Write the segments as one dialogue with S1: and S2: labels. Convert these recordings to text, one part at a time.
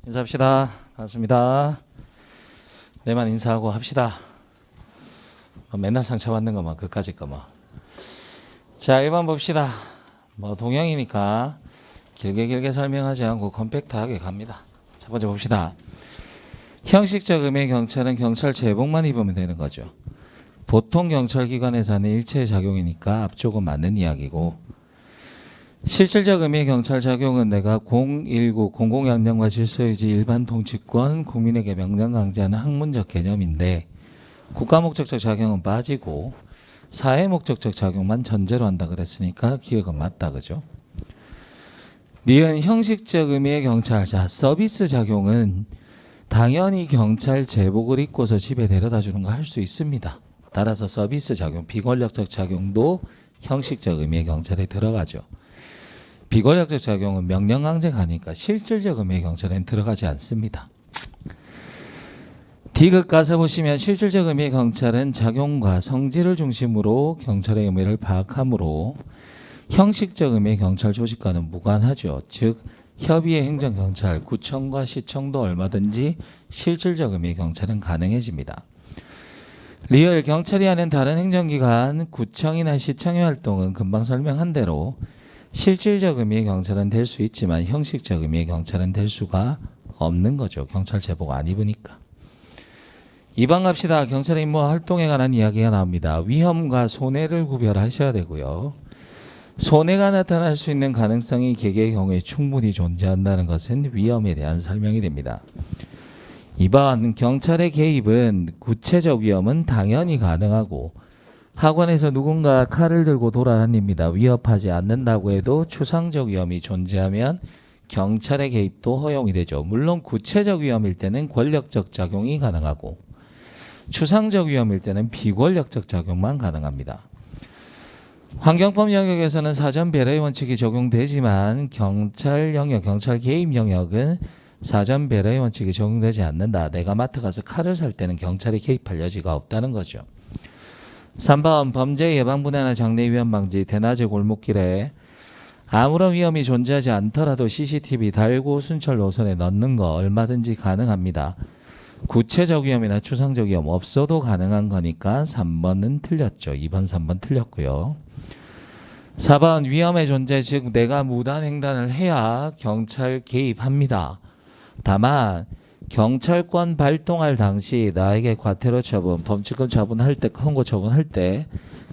S1: 인사합시다. 반갑습니다. 내만 인사하고 합시다. 맨날 상처받는 거만 그까짓 거 뭐. 자, 1번 봅시다. 동영이니까 길게 설명하지 않고 컴팩트하게 갑니다. 첫 번째 봅시다. 형식적 의미의 경찰은 경찰 제복만 입으면 되는 거죠. 보통 경찰기관에서 하는 일체의 작용이니까 앞쪽은 맞는 이야기고, 실질적 의미의 경찰 작용은 내가 019 공공양령과 질서유지 일반 통치권 국민에게 명령 강제하는 학문적 개념인데, 국가목적적 작용은 빠지고 사회목적적 작용만 전제로 한다 그랬으니까 기억은 맞다, 그죠? 니은 형식적 의미의 경찰. 자, 서비스 작용은 당연히 경찰 제복을 입고서 집에 데려다 주는 거 할 수 있습니다. 따라서 서비스 작용, 비권력적 작용도 형식적 의미의 경찰에 들어가죠. 비권력적 작용은 명령 강제 가니까 실질적 의미의 경찰에는 들어가지 않습니다. D급 가서 보시면 실질적 의미의 경찰은 작용과 성질을 중심으로 경찰의 의미를 파악하므로 형식적 의미의 경찰 조직과는 무관하죠. 즉 협의의 행정경찰, 구청과 시청도 얼마든지 실질적 의미의 경찰은 가능해집니다. 리얼 경찰이 하는 다른 행정기관, 구청이나 시청의 활동은 금방 설명한 대로 실질적 의미의 경찰은 될 수 있지만 형식적 의미의 경찰은 될 수가 없는 거죠. 경찰 제복 안 입으니까. 2번 갑시다. 경찰의 임무와 활동에 관한 이야기가 나옵니다. 위험과 손해를 구별하셔야 되고요. 손해가 나타날 수 있는 가능성이 개개의 경우에 충분히 존재한다는 것은 위험에 대한 설명이 됩니다. 2번 경찰의 개입은 구체적 위험은 당연히 가능하고, 학원에서 누군가 칼을 들고 돌아다닙니다. 위협하지 않는다고 해도 추상적 위험이 존재하면 경찰의 개입도 허용이 되죠. 물론 구체적 위험일 때는 권력적 작용이 가능하고, 추상적 위험일 때는 비권력적 작용만 가능합니다. 환경법 영역에서는 사전 배려의 원칙이 적용되지만 경찰 영역, 경찰 개입 영역은 사전 배려의 원칙이 적용되지 않는다. 내가 마트 가서 칼을 살 때는 경찰이 개입할 여지가 없다는 거죠. 3번 범죄 예방 분해나 장래 위험 방지. 대낮에 골목길에 아무런 위험이 존재하지 않더라도 CCTV 달고 순찰 노선에 넣는 거 얼마든지 가능합니다. 구체적 위험이나 추상적 위험 없어도 가능한 거니까 3번은 틀렸죠. 2번, 3번 틀렸고요. 4번 위험의 존재, 즉 내가 무단 횡단을 해야 경찰 개입합니다. 다만 경찰권 발동할 당시 나에게 과태료 처분, 범칙금 처분할 때, 선고 처분할 때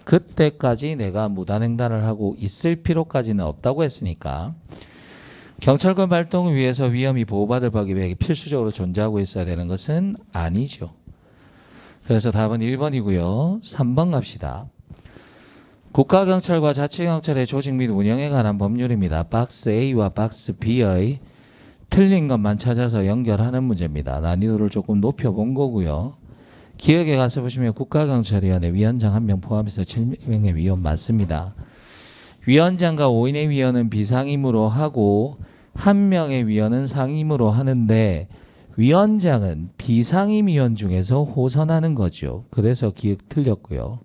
S1: 그때까지 내가 무단횡단을 하고 있을 필요까지는 없다고 했으니까 경찰권 발동을 위해서 위험이 보호받을 법이 필수적으로 존재하고 있어야 되는 것은 아니죠. 그래서 답은 1번이고요. 3번 갑시다. 국가경찰과 자치경찰의 조직 및 운영에 관한 법률입니다. 박스 A와 박스 B의 틀린 것만 찾아서 연결하는 문제입니다. 난이도를 조금 높여본 거고요. 기억에 가서 보시면 국가경찰위원회 위원장 1명 포함해서 7명의 위원 맞습니다. 위원장과 5인의 위원은 비상임으로 하고 1명의 위원은 상임으로 하는데, 위원장은 비상임 위원 중에서 호선하는 거죠. 그래서 기억 틀렸고요.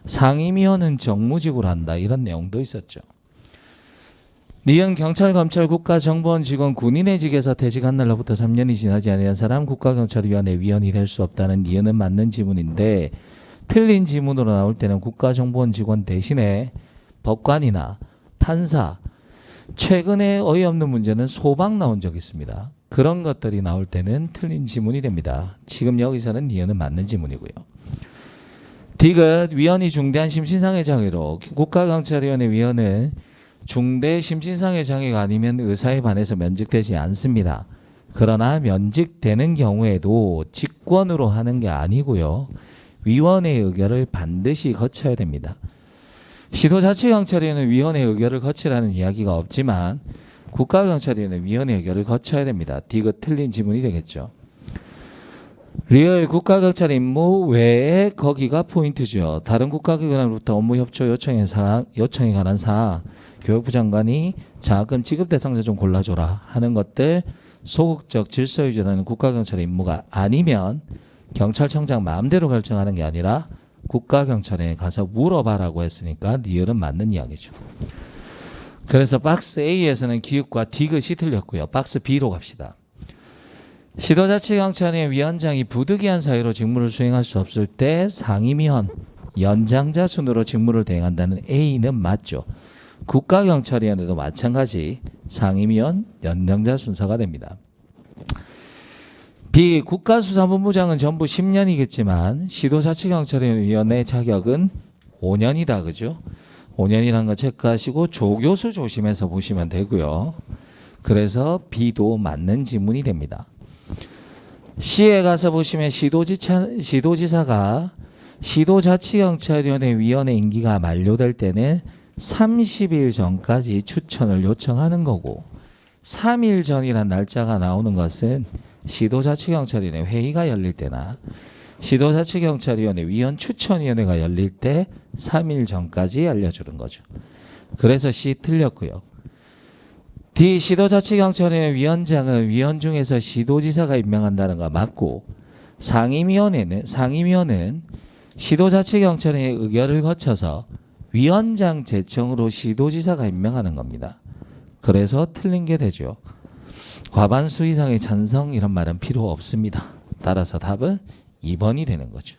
S1: 상임위원은 정무직으로 한다. 이런 내용도 있었죠. 니은 경찰, 검찰, 국가정보원 직원, 군인의 직에서 퇴직한 날로부터 3년이 지나지 않은 사람 국가경찰위원회 위원이 될 수 없다는 니은은 맞는 지문인데, 틀린 지문으로 나올 때는 국가정보원 직원 대신에 법관이나 판사, 최근에 어이없는 문제는 소방 나온 적이 있습니다. 그런 것들이 나올 때는 틀린 지문이 됩니다. 지금 여기서는 니은은 맞는 지문이고요. 디귿 위원이 중대한 심신상의 장애로, 국가경찰위원회 위원은 중대 심신상의 장애가 아니면 의사에 반해서 면직되지 않습니다. 그러나 면직되는 경우에도 직권으로 하는 게 아니고요. 위원회의 의결을 반드시 거쳐야 됩니다. 시도자치경찰위원회는 위원회 의결을 거치라는 이야기가 없지만 국가경찰위원회는 위원회 의결을 거쳐야 됩니다. 디귿 틀린 지문이 되겠죠. 리얼 국가경찰 임무 외에 거기가 포인트죠. 다른 국가기관으로부터 업무 협조 요청에 관한 사항, 교육부 장관이 장학금 지급 대상자 좀 골라줘라 하는 것들, 소극적 질서 유지라는 국가경찰의 임무가 아니면 경찰청장 마음대로 결정하는 게 아니라 국가경찰에 가서 물어봐라고 했으니까 리얼은 맞는 이야기죠. 그래서 박스 A에서는 기읍과 디귿이 틀렸고요. 박스 B로 갑시다. 시도자치경찰의 위원장이 부득이한 사유로 직무를 수행할 수 없을 때 상임위원, 연장자 순으로 직무를 대행한다는 A는 맞죠. 국가경찰위원회도 마찬가지 상임위원, 연장자 순서가 됩니다. B. 국가수사본부장은 전부 10년이겠지만 시도자치경찰위원회 자격은 5년이다. 그죠? 5년이라는 거 체크하시고 조교수 조심해서 보시면 되고요. 그래서 B도 맞는 지문이 됩니다. C에 가서 보시면 시도지사가 시도자치경찰위원회 위원회 임기가 만료될 때는 30일 전까지 추천을 요청하는 거고 3일 전이란 날짜가 나오는 것은 시도자치경찰위원회 회의가 열릴 때나 시도자치경찰위원회 위원 추천위원회가 열릴 때 3일 전까지 알려주는 거죠. 그래서 C 틀렸고요. D. 시도자치경찰위원회 위원장은 위원 중에서 시도지사가 임명한다는 거 맞고 상임위원은 시도자치경찰위원회 의결을 거쳐서 위원장 제청으로 시도지사가 임명하는 겁니다. 그래서 틀린 게 되죠. 과반수 이상의 찬성 이런 말은 필요 없습니다. 따라서 답은 2번이 되는 거죠.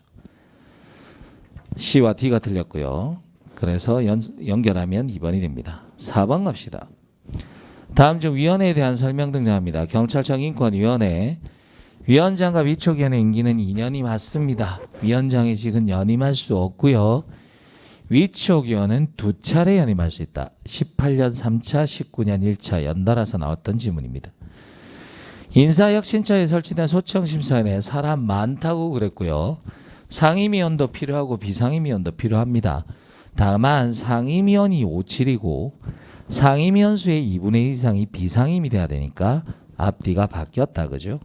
S1: C와 D가 틀렸고요. 그래서 연결하면 2번이 됩니다. 4번 갑시다. 다음 중 위원회에 대한 설명 등장합니다. 경찰청 인권위원회 위원장과 위촉위원회 임기는 2년이 맞습니다. 위원장의 직은 연임할 수 없고요. 위촉위원은 2차례 연임할 수 있다. 18년 3차, 19년 1차 연달아서 나왔던 지문입니다. 인사혁신처에 설치된 소청심사위원회 사람 많다고 그랬고요. 상임위원도 필요하고 비상임위원도 필요합니다. 다만 상임위원이 57이고 상임위원 수의 2분의 1 이상이 비상임이 돼야 되니까 앞뒤가 바뀌었다. 그죠?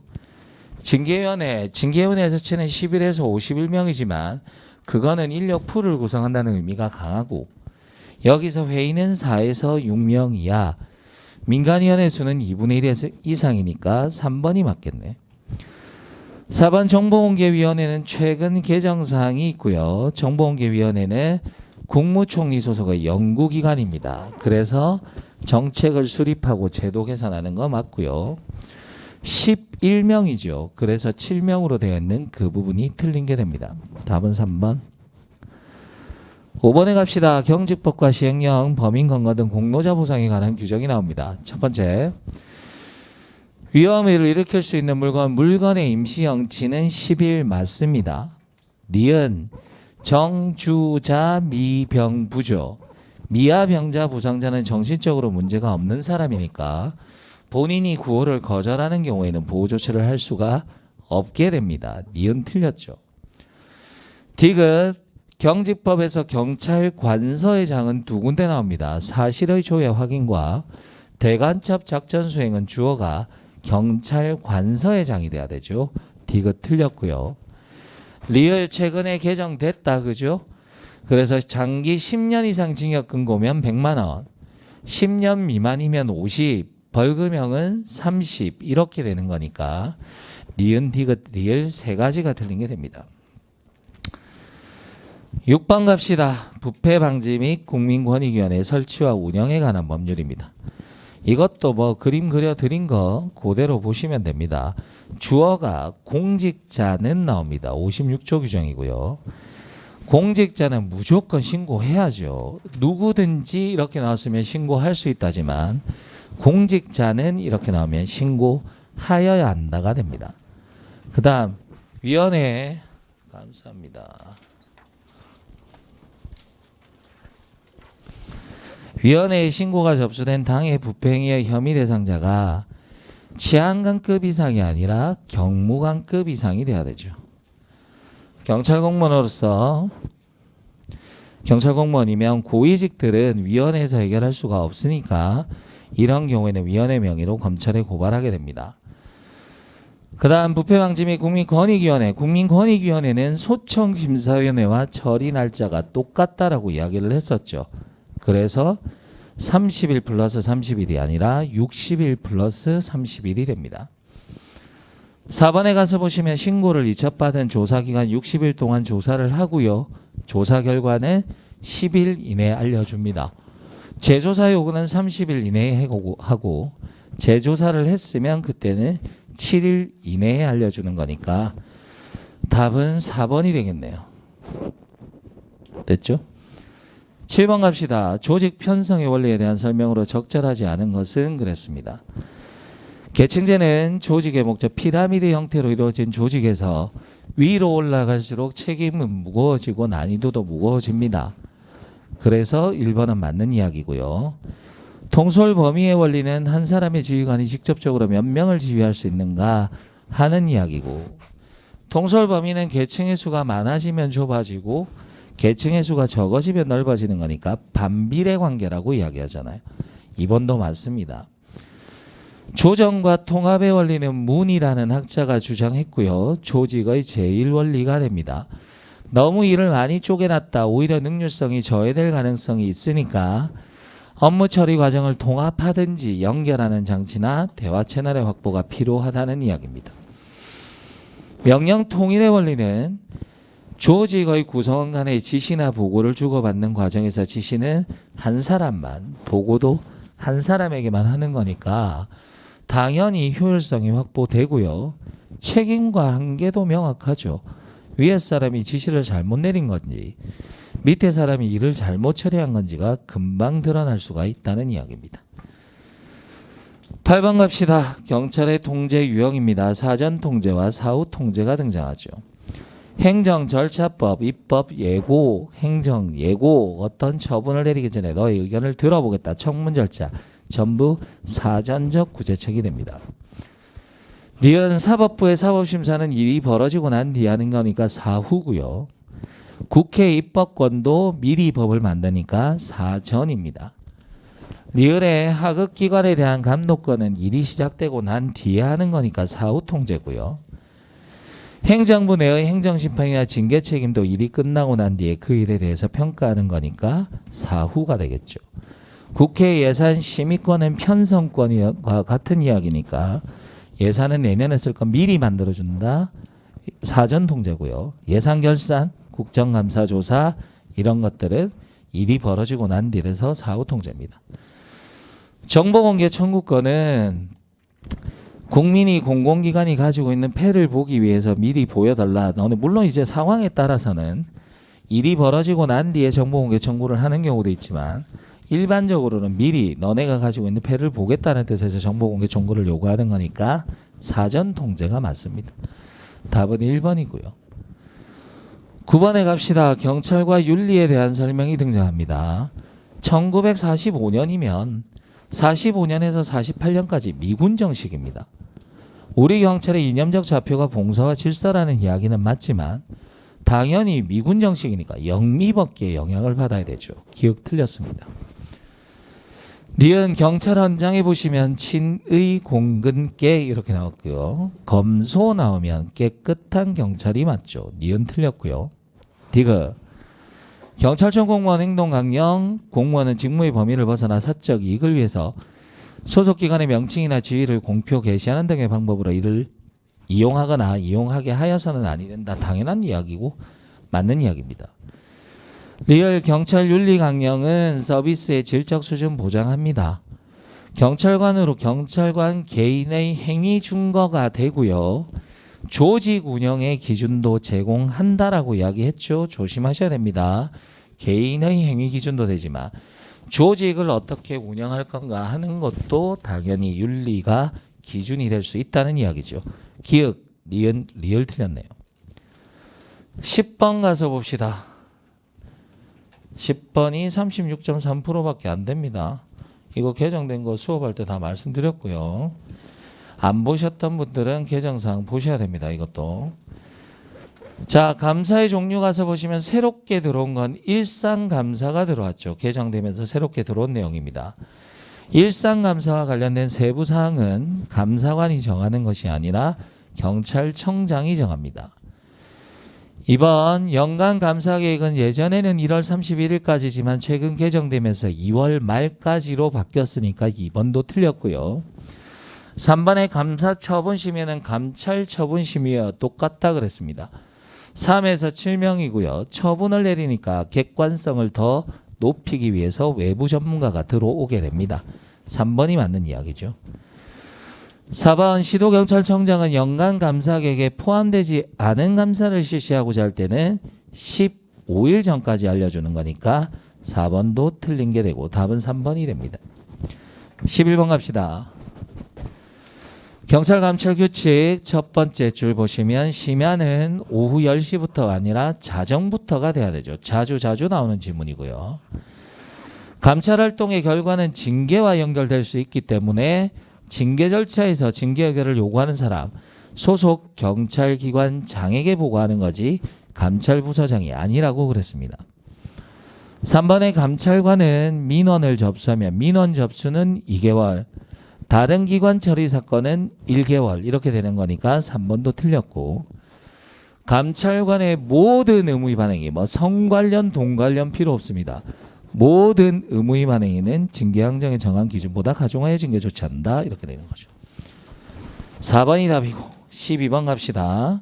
S1: 징계위원회에서 치는 11에서 51명이지만 그거는 인력 풀을 구성한다는 의미가 강하고 여기서 회의는 4에서 6명이야. 민간위원회 수는 2분의 1 이상이니까 3번이 맞겠네. 4번 정보공개위원회는 최근 개정사항이 있고요. 정보공개위원회는 국무총리 소속의 연구기관입니다. 그래서 정책을 수립하고 제도 개선하는 거 맞고요. 11명이죠. 그래서 7명으로 되어 있는 그 부분이 틀린 게 됩니다. 답은 3번. 5번에 갑시다. 경직법과 시행령, 범인 검거 등 공로자 보상에 관한 규정이 나옵니다. 첫 번째, 위험을 일으킬 수 있는 물건의 임시 영치는 10일 맞습니다. 니은 정주자 미병부죠. 미아병자 부상자는 정신적으로 문제가 없는 사람이니까 본인이 구호를 거절하는 경우에는 보호 조치를 할 수가 없게 됩니다. 니은 틀렸죠. 디귿 경직법에서 경찰관서의장은 두 군데 나옵니다. 사실의 조회 확인과 대간첩 작전 수행은 주어가 경찰관서의장이 돼야 되죠. 디귿 틀렸고요. 리을 최근에 개정됐다. 그죠? 그래서 장기 10년 이상 징역 금고면 100만 원, 10년 미만이면 50, 벌금형은 30 이렇게 되는 거니까 니은, 디귿, 리을 세 가지가 틀린 게 됩니다. 6번 갑시다. 부패 방지 및 국민권익위원회 설치와 운영에 관한 법률입니다. 이것도 뭐 그림 그려드린 거 그대로 보시면 됩니다. 주어가 공직자는 나옵니다. 56조 규정이고요. 공직자는 무조건 신고해야죠. 누구든지 이렇게 나왔으면 신고할 수 있다지만 공직자는 이렇게 나오면 신고하여야 한다가 됩니다. 그 다음 위원회 감사합니다. 위원회에 신고가 접수된 당해 부패행위의 혐의 대상자가 치안관급 이상이 아니라 경무관급 이상이 돼야 되죠. 경찰 공무원이면 고위직들은 위원회에서 해결할 수가 없으니까 이런 경우에는 위원회 명의로 검찰에 고발하게 됩니다. 그 다음 부패방지 및 국민권익위원회. 국민권익위원회는 소청심사위원회와 처리 날짜가 똑같다라고 이야기를 했었죠. 그래서 30일 플러스 30일이 아니라 60일 플러스 30일이 됩니다. 4번에 가서 보시면 신고를 이첩받은 조사기간 60일 동안 조사를 하고요. 조사 결과는 10일 이내에 알려줍니다. 재조사 요구는 30일 이내에 하고 재조사를 했으면 그때는 7일 이내에 알려주는 거니까 답은 4번이 되겠네요. 됐죠? 7번 갑시다. 조직 편성의 원리에 대한 설명으로 적절하지 않은 것은 그랬습니다. 계층제는 조직의 목적 피라미드 형태로 이루어진 조직에서 위로 올라갈수록 책임은 무거워지고 난이도도 무거워집니다. 그래서 1번은 맞는 이야기고요. 통솔 범위의 원리는 한 사람의 지휘관이 직접적으로 몇 명을 지휘할 수 있는가 하는 이야기고, 통솔 범위는 계층의 수가 많아지면 좁아지고 계층의 수가 적어지면 넓어지는 거니까 반비례 관계라고 이야기하잖아요. 2번도 맞습니다. 조정과 통합의 원리는 문이라는 학자가 주장했고요. 조직의 제1원리가 됩니다. 너무 일을 많이 쪼개놨다 오히려 능률성이 저해될 가능성이 있으니까 업무 처리 과정을 통합하든지 연결하는 장치나 대화 채널의 확보가 필요하다는 이야기입니다. 명령 통일의 원리는 조직의 구성원 간의 지시나 보고를 주고받는 과정에서 지시는 한 사람만, 보고도 한 사람에게만 하는 거니까 당연히 효율성이 확보되고요. 책임과 한계도 명확하죠. 위에 사람이 지시를 잘못 내린 건지 밑에 사람이 일을 잘못 처리한 건지가 금방 드러날 수가 있다는 이야기입니다. 8번 갑시다. 경찰의 통제 유형입니다. 사전 통제와 사후 통제가 등장하죠. 행정 절차법, 입법, 예고, 행정, 예고 어떤 처분을 내리기 전에 너의 의견을 들어보겠다. 청문 절차 전부 사전적 구제책이 됩니다. 니은 사법부의 사법심사는 일이 벌어지고 난 뒤에 하는 거니까 사후고요. 국회 입법권도 미리 법을 만드니까 사전입니다. 리을의 하급기관에 대한 감독권은 일이 시작되고 난 뒤에 하는 거니까 사후 통제고요. 행정부 내의 행정심판이나 징계 책임도 일이 끝나고 난 뒤에 그 일에 대해서 평가하는 거니까 사후가 되겠죠. 국회 예산 심의권은 편성권과 같은 이야기니까 예산은 내년에 쓸 건 미리 만들어준다. 사전 통제고요. 예산 결산, 국정감사 조사 이런 것들은 일이 벌어지고 난 뒤에서 사후 통제입니다. 정보공개 청구권은 국민이 공공기관이 가지고 있는 패를 보기 위해서 미리 보여달라. 물론 이제 상황에 따라서는 일이 벌어지고 난 뒤에 정보공개 청구를 하는 경우도 있지만 일반적으로는 미리 너네가 가지고 있는 패를 보겠다는 뜻에서 정보공개 청구를 요구하는 거니까 사전 통제가 맞습니다. 답은 1번이고요. 9번에 갑시다. 경찰과 윤리에 대한 설명이 등장합니다. 1945년이면 45년에서 48년까지 미군 정식입니다. 우리 경찰의 이념적 좌표가 봉사와 질서라는 이야기는 맞지만 당연히 미군 정식이니까 영미법계의 영향을 받아야 되죠. 기억 틀렸습니다. 니은 경찰 헌장에 보시면 친의 공근깨 이렇게 나왔고요. 검소 나오면 깨끗한 경찰이 맞죠. 니은 틀렸고요. 디귿 경찰청 공무원 행동 강령 공무원은 직무의 범위를 벗어나 사적 이익을 위해서 소속기관의 명칭이나 지위를 공표 게시하는 등의 방법으로 이를 이용하거나 이용하게 하여서는 아니 된다. 당연한 이야기고 맞는 이야기입니다. 리얼 경찰 윤리 강령은 서비스의 질적 수준 보장합니다. 경찰관으로 경찰관 개인의 행위 준거가 되고요. 조직 운영의 기준도 제공한다라고 이야기했죠. 조심하셔야 됩니다. 개인의 행위 기준도 되지만 조직을 어떻게 운영할 건가 하는 것도 당연히 윤리가 기준이 될 수 있다는 이야기죠. 기억, 니은, 리을 틀렸네요. 10번 가서 봅시다. 10번이 36.3%밖에 안 됩니다. 이거 개정된 거 수업할 때 다 말씀드렸고요. 안 보셨던 분들은 개정사항 보셔야 됩니다. 이것도. 자, 감사의 종류 가서 보시면 새롭게 들어온 건 일상감사가 들어왔죠. 개정되면서 새롭게 들어온 내용입니다. 일상감사와 관련된 세부사항은 감사관이 정하는 것이 아니라 경찰청장이 정합니다. 이번 연간 감사 계획은 예전에는 1월 31일까지지만 최근 개정되면서 2월 말까지로 바뀌었으니까 2번도 틀렸고요. 3번의 감사 처분 심의는 감찰 처분 심의와 똑같다 그랬습니다. 3에서 7명이고요. 처분을 내리니까 객관성을 더 높이기 위해서 외부 전문가가 들어오게 됩니다. 3번이 맞는 이야기죠. 4번 시도경찰청장은 연간 감사 계획에 포함되지 않은 감사를 실시하고자 할 때는 15일 전까지 알려주는 거니까 4번도 틀린 게 되고 답은 3번이 됩니다. 11번 갑시다. 경찰감찰규칙 첫 번째 줄 보시면 심야는 오후 10시부터가 아니라 자정부터가 돼야 되죠. 자주 나오는 지문이고요. 감찰활동의 결과는 징계와 연결될 수 있기 때문에 징계 절차에서 징계 의결을 요구하는 사람, 소속 경찰기관 장에게 보고하는 거지 감찰부서장이 아니라고 그랬습니다. 3번의 감찰관은 민원을 접수하면 민원 접수는 2개월, 다른 기관 처리 사건은 1개월 이렇게 되는 거니까 3번도 틀렸고, 감찰관의 모든 의무위 반행이 성 관련 동 관련 필요 없습니다. 모든 의무위 반행에는 징계항정의 정한 기준보다 가중하여 징계 조치 한다 이렇게 되는 거죠. 4번이 답이고 12번 갑시다.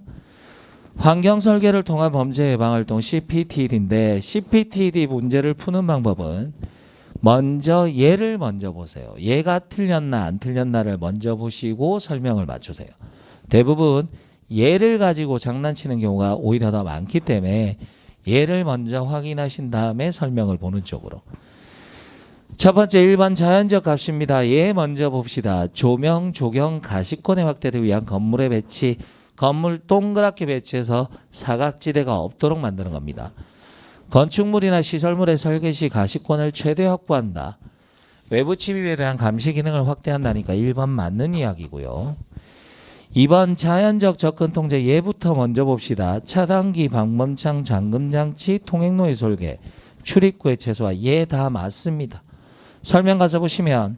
S1: 환경설계를 통한 범죄 예방활동 CPTD인데 CPTD 문제를 푸는 방법은 먼저 얘를 먼저 보세요. 얘가 틀렸나 안 틀렸나를 먼저 보시고 설명을 맞추세요. 대부분 얘를 가지고 장난치는 경우가 오히려 더 많기 때문에 얘를 먼저 확인하신 다음에 설명을 보는 쪽으로. 첫 번째 1번 자연적 값입니다. 얘 먼저 봅시다. 조명, 조경, 가시권의 확대를 위한 건물의 배치, 건물 동그랗게 배치해서 사각지대가 없도록 만드는 겁니다. 건축물이나 시설물의 설계 시 가시권을 최대 확보한다. 외부 침입에 대한 감시 기능을 확대한다니까 1번 맞는 이야기고요. 2번 자연적 접근 통제 얘부터 먼저 봅시다. 차단기, 방범창, 잠금장치, 통행로의 설계, 출입구의 최소화 얘 다 맞습니다. 설명 가서 보시면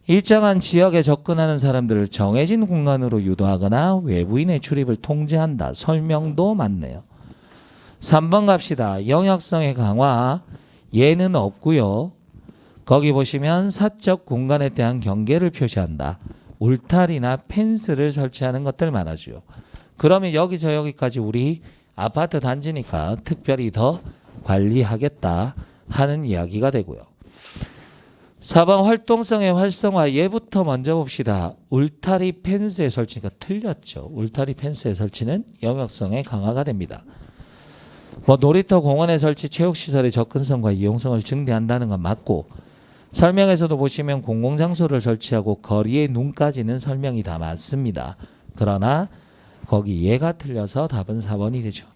S1: 일정한 지역에 접근하는 사람들을 정해진 공간으로 유도하거나 외부인의 출입을 통제한다. 설명도 맞네요. 3번 갑시다. 영역성의 강화 얘는 없고요. 거기 보시면 사적 공간에 대한 경계를 표시한다. 울타리나 펜스를 설치하는 것들 말하죠. 그러면 여기서 여기까지 우리 아파트 단지니까 특별히 더 관리하겠다 하는 이야기가 되고요. 4번 활동성의 활성화 얘부터 먼저 봅시다. 울타리 펜스의 설치가 틀렸죠. 울타리 펜스의 설치는 영역성의 강화가 됩니다. 놀이터 공원의 설치 체육시설의 접근성과 이용성을 증대한다는 건 맞고, 설명에서도 보시면 공공장소를 설치하고 거리의 눈까지는 설명이 다 맞습니다. 그러나 거기 얘가 틀려서 답은 4번이 되죠.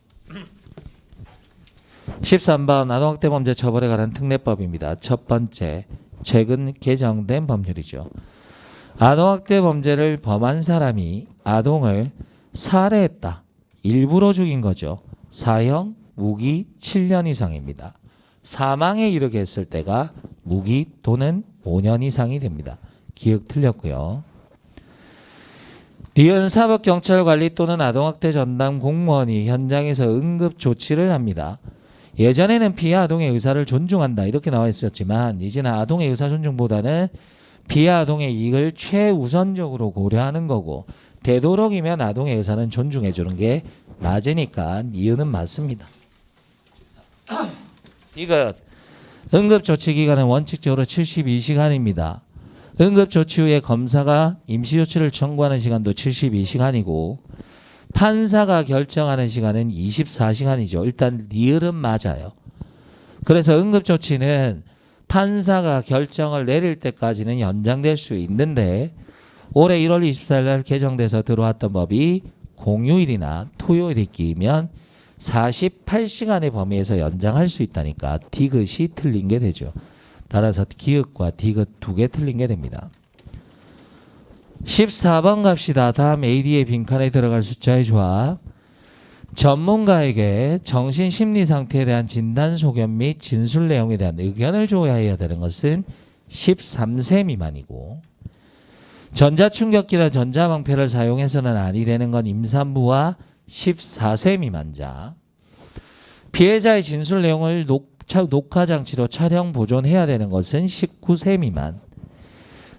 S1: 13번 아동학대 범죄 처벌에 관한 특례법입니다. 첫 번째 최근 개정된 법률이죠. 아동학대 범죄를 범한 사람이 아동을 살해했다. 일부러 죽인 거죠. 사형, 무기 7년 이상입니다. 사망에 이르게 했을 때가 무기 또는 5년 이상이 됩니다. 기억 틀렸고요. 니은 사법경찰관리 또는 아동학대 전담 공무원이 현장에서 응급 조치를 합니다. 예전에는 피해 아동의 의사를 존중한다 이렇게 나와 있었지만 이제는 아동의 의사 존중보다는 피해 아동의 이익을 최우선적으로 고려하는 거고, 되도록이면 아동의 의사는 존중해 주는 게 맞으니까 이유는 맞습니다. 이거 응급조치기간은 원칙적으로 72시간입니다. 응급조치 후에 검사가 임시조치를 청구하는 시간도 72시간이고 판사가 결정하는 시간은 24시간이죠. 일단 리을은 맞아요. 그래서 응급조치는 판사가 결정을 내릴 때까지는 연장될 수 있는데 올해 1월 24일 날 개정돼서 들어왔던 법이 공휴일이나 토요일이 끼면 48시간의 범위에서 연장할 수 있다니까 디귿이 틀린 게 되죠. 따라서 기읍과 디귿 두 개 틀린 게 됩니다. 14번 갑시다. 다음 AD의 빈칸에 들어갈 숫자의 조합. 전문가에게 정신심리 상태에 대한 진단 소견 및 진술 내용에 대한 의견을 조회해야 되는 것은 13세 미만이고, 전자충격기나 전자방패를 사용해서는 아니 되는 건 임산부와 14세 미만자. 피해자의 진술 내용을 녹화장치로 촬영 보존해야 되는 것은 19세 미만.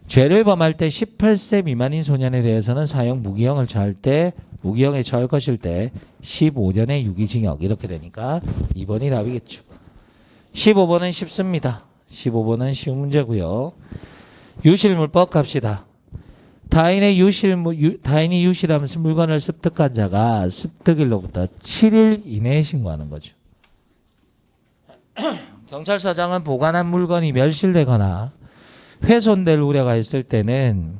S1: 죄를 범할 때 18세 미만인 소년에 대해서는 사형 무기형을 처할 때 무기형에 처할 것일 때 15년의 유기징역 이렇게 되니까 2번이 답이겠죠. 15번은 쉽습니다. 15번은 쉬운 문제고요. 유실물법 갑시다. 타인이 유실하면서 물건을 습득한 자가 습득일로부터 7일 이내에 신고하는 거죠. 경찰서장은 보관한 물건이 멸실되거나 훼손될 우려가 있을 때는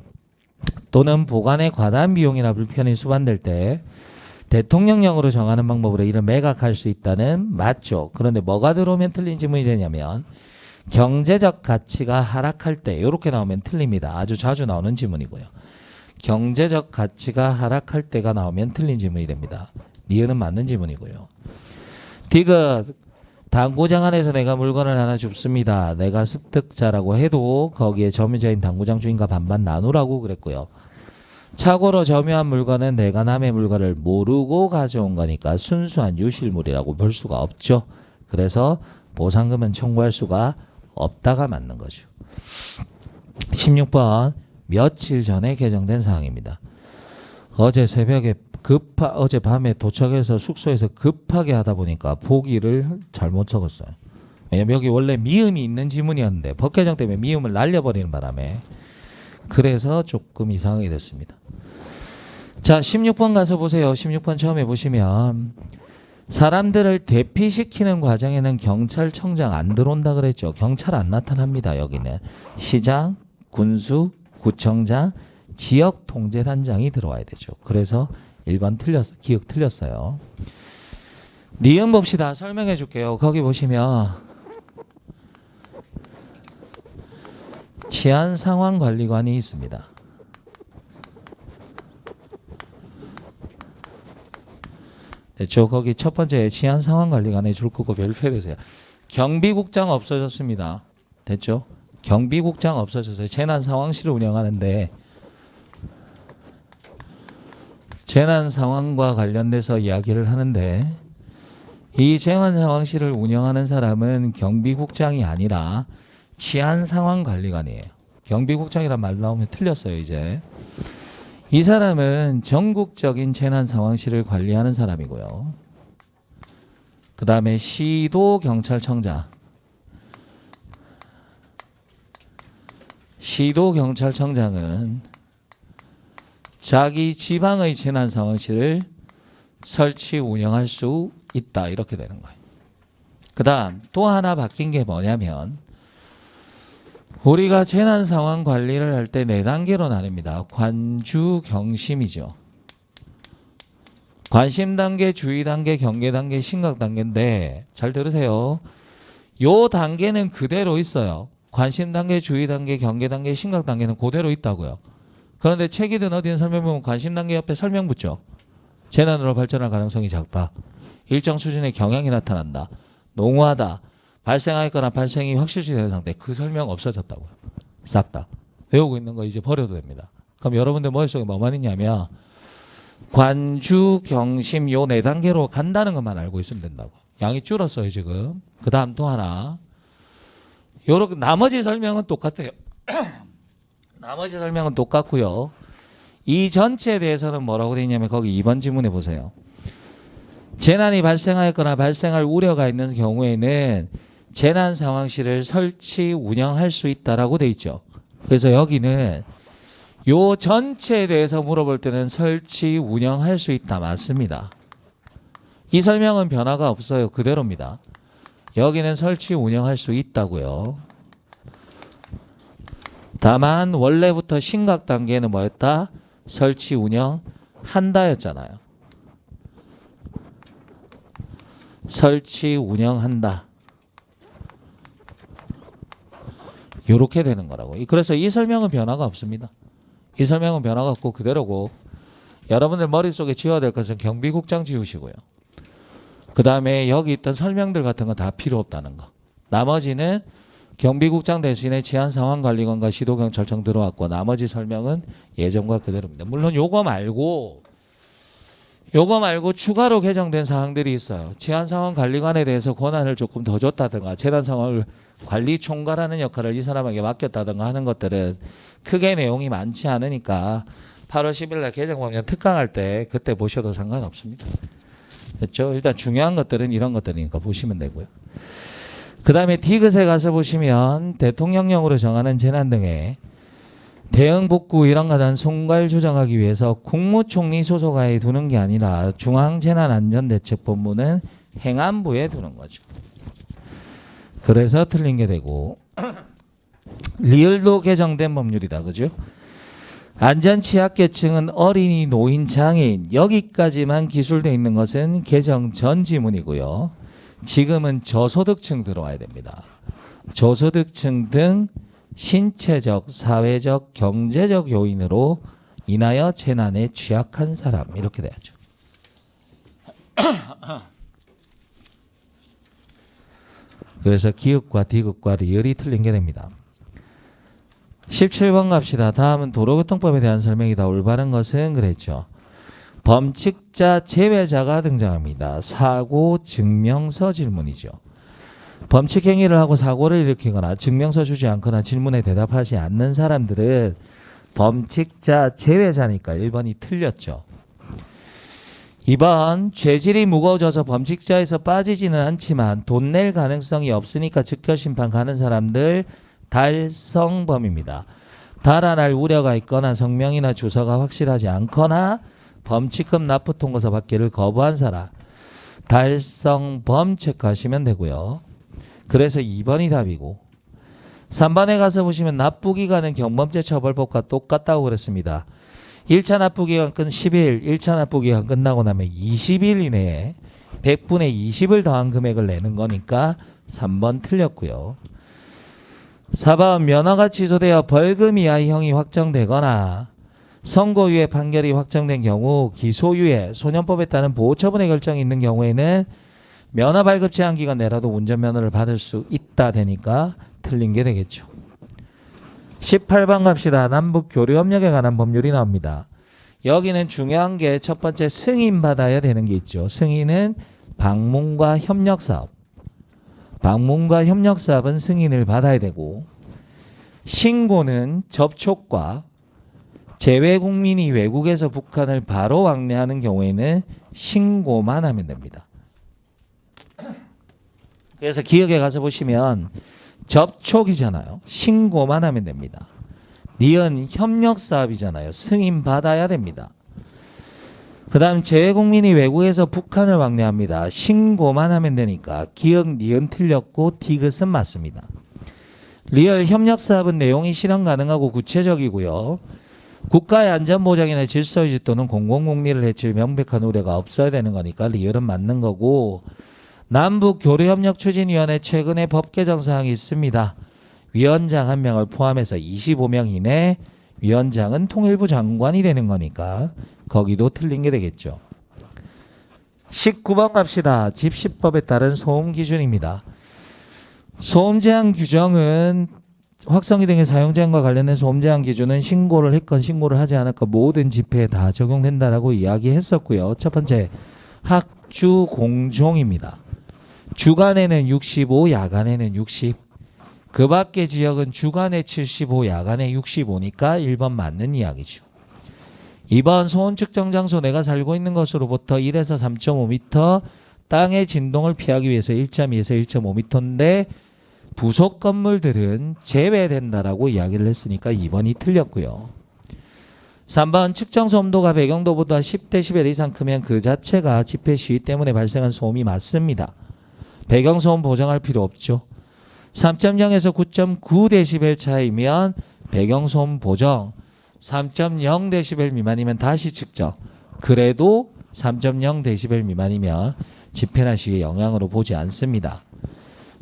S1: 또는 보관에 과다한 비용이나 불편이 수반될 때 대통령령으로 정하는 방법으로 이를 매각할 수 있다는 맞죠. 그런데 뭐가 들어오면 틀린 질문이 되냐면 경제적 가치가 하락할 때 이렇게 나오면 틀립니다. 아주 자주 나오는 질문이고요. 경제적 가치가 하락할 때가 나오면 틀린 질문이 됩니다. 니은은 맞는 질문이고요. 디귿 당구장 안에서 내가 물건을 하나 줍습니다. 내가 습득자라고 해도 거기에 점유자인 당구장 주인과 반반 나누라고 그랬고요. 착오로 점유한 물건은 내가 남의 물건을 모르고 가져온 거니까 순수한 유실물이라고 볼 수가 없죠. 그래서 보상금은 청구할 수가 없다가 맞는 거죠. 16번 며칠 전에 개정된 사항입니다. 어제 새벽에 어제 밤에 도착해서 숙소에서 급하게 하다 보니까 보기를 잘못 적었어요. 왜냐면 여기 원래 미음이 있는 지문이었는데 법 개정 때문에 미음을 날려버리는 바람에 그래서 조금 이상하게 됐습니다. 자, 16번 가서 보세요. 16번 처음에 보시면 사람들을 대피시키는 과정에는 경찰청장 안 들어온다 그랬죠. 경찰 안 나타납니다. 여기는 시장, 군수, 구청장, 지역통제단장이 들어와야 되죠. 그래서 1번 기억 틀렸어요. 니은 봅시다. 설명해 줄게요. 거기 보시면 치안상황관리관이 있습니다. 됐죠? 거기 첫 번째 치안상황관리관에 줄 거고 별표해 주세요. 경비국장 없어졌습니다. 됐죠? 경비국장 없어져서 재난상황실을 운영하는데 재난상황과 관련돼서 이야기를 하는데 이 재난상황실을 운영하는 사람은 경비국장이 아니라 치안상황관리관이에요. 경비국장이란 말 나오면 틀렸어요. 이제 이 사람은 전국적인 재난상황실을 관리하는 사람이고요. 그 다음에 시도경찰청장 시도경찰청장은 자기 지방의 재난상황실을 설치 운영할 수 있다. 이렇게 되는 거예요. 그 다음 또 하나 바뀐 게 뭐냐면 우리가 재난상황 관리를 할 때 4단계로 나눕니다. 관주, 경심이죠. 관심단계, 주의단계, 경계단계, 심각단계인데 잘 들으세요. 요 단계는 그대로 있어요. 관심단계, 주의단계, 경계단계, 심각단계는 그대로 있다고요. 그런데 책이든 어디든 설명 보면 관심단계 옆에 설명 붙죠. 재난으로 발전할 가능성이 작다. 일정 수준의 경향이 나타난다. 농후하다. 발생하였거나 발생이 확실시 되는 상태. 그 설명 없어졌다고요. 싹 다. 외우고 있는 거 이제 버려도 됩니다. 그럼 여러분들 머릿속에 뭐만 있냐면 관주, 경심 요 4단계로 간다는 것만 알고 있으면 된다고. 양이 줄었어요 지금. 그 다음 또 하나. 요렇게 나머지 설명은 똑같아요. 나머지 설명은 똑같고요. 이 전체에 대해서는 뭐라고 되어 있냐면 거기 2번 지문에 보세요. 재난이 발생하였거나 발생할 우려가 있는 경우에는 재난상황실을 설치 운영할 수 있다라고 돼 있죠. 그래서 여기는 요 전체에 대해서 물어볼 때는 설치 운영할 수 있다 맞습니다. 이 설명은 변화가 없어요. 그대로입니다. 여기는 설치 운영할 수 있다고요. 다만 원래부터 심각 단계는 뭐였다? 설치 운영한다였잖아요. 설치 운영한다. 이렇게 되는 거라고. 그래서 이 설명은 변화가 없습니다. 이 설명은 변화가 없고 그대로고 여러분들 머릿속에 지워야 될 것은 경비국장 지우시고요. 그 다음에 여기 있던 설명들 같은 건 다 필요 없다는 거. 나머지는 경비국장 대신에 치안상황관리관과 시도경찰청 들어왔고 나머지 설명은 예전과 그대로입니다. 물론 요거 말고 추가로 개정된 사항들이 있어요. 치안상황관리관에 대해서 권한을 조금 더 줬다든가 재난상황을 관리 총괄하는 역할을 이 사람에게 맡겼다든가 하는 것들은 크게 내용이 많지 않으니까 8월 10일 날 개정법령 특강할 때 그때 보셔도 상관없습니다. 됐죠? 일단 중요한 것들은 이런 것들이니까 보시면 되고요. 그 다음에 디귿에 가서 보시면 대통령령으로 정하는 재난 등의 대응 복구 일환과 송갈 조정하기 위해서 국무총리 소속하에 두는 게 아니라 중앙재난안전대책본부는 행안부에 두는 거죠. 그래서 틀린 게 되고 리을도 개정된 법률이다. 그죠? 안전취약계층은 어린이, 노인, 장애인 여기까지만 기술되어 있는 것은 개정 전 지문이고요. 지금은 저소득층 들어와야 됩니다. 저소득층 등 신체적, 사회적, 경제적 요인으로 인하여 재난에 취약한 사람 이렇게 돼야죠. 그래서 기읍과 디귿과 리을이 틀린 게 됩니다. 17번 갑시다. 다음은 도로교통법에 대한 설명이다. 올바른 것은 그랬죠. 범칙자 제외자가 등장합니다. 사고 증명서 질문이죠. 범칙 행위를 하고 사고를 일으키거나 증명서 주지 않거나 질문에 대답하지 않는 사람들은 범칙자 제외자니까 1번이 틀렸죠. 2번 죄질이 무거워져서 범칙자에서 빠지지는 않지만 돈 낼 가능성이 없으니까 즉결심판 가는 사람들 달성범입니다. 달아날 우려가 있거나 성명이나 주소가 확실하지 않거나 범칙금 납부 통고서 받기를 거부한 사람 달성범 체크하시면 되고요. 그래서 2번이 답이고 3번에 가서 보시면 납부기간은 경범죄 처벌법과 똑같다고 그랬습니다. 1차 납부기간 끝 10일, 1차 납부기간 끝나고 나면 20일 이내에 100분의 20을 더한 금액을 내는 거니까 3번 틀렸고요. 4번 면허가 취소되어 벌금 이하의 형이 확정되거나 선고유예 판결이 확정된 경우 기소유예, 소년법에 따른 보호처분의 결정이 있는 경우에는 면허 발급 제한 기간 내라도 운전면허를 받을 수 있다 되니까 틀린 게 되겠죠. 18번 갑시다. 남북 교류 협력에 관한 법률이 나옵니다. 여기는 중요한 게 첫 번째 승인 받아야 되는 게 있죠. 승인은 방문과 협력사업. 방문과 협력사업은 승인을 받아야 되고 신고는 접촉과 재외국민이 외국에서 북한을 바로 왕래하는 경우에는 신고만 하면 됩니다. 그래서 기억에 가서 보시면 접촉이잖아요. 신고만 하면 됩니다. 니은 협력사업이잖아요. 승인 받아야 됩니다. 그 다음 재외국민이 외국에서 북한을 왕래합니다. 신고만 하면 되니까 기억 니은 틀렸고 디귿은 맞습니다. 리얼 협력사업은 내용이 실현 가능하고 구체적이고요. 국가의 안전보장이나 질서유지 또는 공공공리를 해칠 명백한 우려가 없어야 되는 거니까 리얼은 맞는 거고 남북교류협력추진위원회 최근에 법 개정 사항이 있습니다. 위원장 1명을 포함해서 25명 이내 위원장은 통일부 장관이 되는 거니까 거기도 틀린 게 되겠죠. 19번 갑시다. 집시법에 따른 소음 기준입니다. 소음 제한 규정은 확성기 등의 사용 제한과 관련된 소음 제한 기준은 신고를 했건 신고를 하지 않았건 모든 집회에 다 적용된다라고 이야기했었고요. 첫 번째 학주 공종입니다. 주간에는 65, 야간에는 60. 그 밖의 지역은 주간에 75, 야간에 65니까 1번 맞는 이야기죠. 2번 소음 측정 장소 내가 살고 있는 것으로부터 1에서 3.5m 땅의 진동을 피하기 위해서 1.2에서 1.5m인데 부속 건물들은 제외된다라고 이야기를 했으니까 2번이 틀렸고요. 3번 측정 소음도가 배경도보다 10dB 이상 크면 그 자체가 집회 시위 때문에 발생한 소음이 맞습니다. 배경소음 보정할 필요 없죠. 3.0에서 9.9dB 차이면 배경소음 보정, 3.0dB 미만이면 다시 측정. 그래도 3.0dB 미만이면 집회나 시위에 영향으로 보지 않습니다.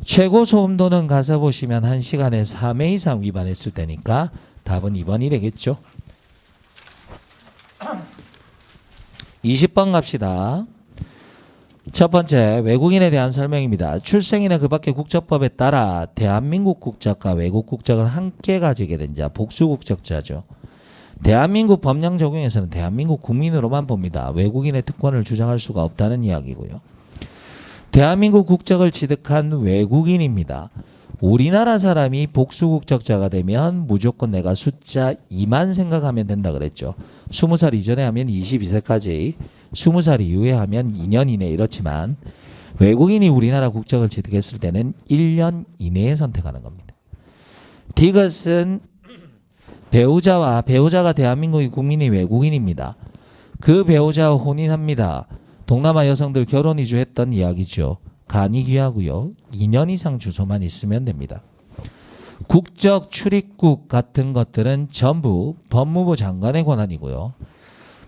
S1: 최고 소음도는 가서 보시면 1시간에 3회 이상 위반했을 때니까 답은 2번이 되겠죠. 20번 갑시다. 첫 번째 외국인에 대한 설명입니다. 출생이나 그 밖의 국적법에 따라 대한민국 국적과 외국 국적을 함께 가지게 된 자, 복수국적자죠. 대한민국 법령 적용에서는 대한민국 국민으로만 봅니다. 외국인의 특권을 주장할 수가 없다는 이야기고요. 대한민국 국적을 취득한 외국인입니다. 우리나라 사람이 복수국적자가 되면 무조건 내가 숫자 2만 생각하면 된다 그랬죠. 20살 이전에 하면 22세까지, 20살 이후에 하면 2년 이내 이렇지만 외국인이 우리나라 국적을 취득했을 때는 1년 이내에 선택하는 겁니다. 디귿은 배우자가 대한민국의 국민이 외국인입니다. 그 배우자와 혼인합니다. 동남아 여성들 결혼 이주했던 이야기죠. 간이 귀하고요. 2년 이상 주소만 있으면 됩니다. 국적 출입국 같은 것들은 전부 법무부 장관의 권한이고요.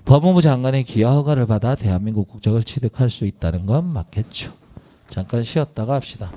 S1: 법무부 장관의 기하 허가를 받아 대한민국 국적을 취득할 수 있다는 건 맞겠죠. 잠깐 쉬었다가 합시다.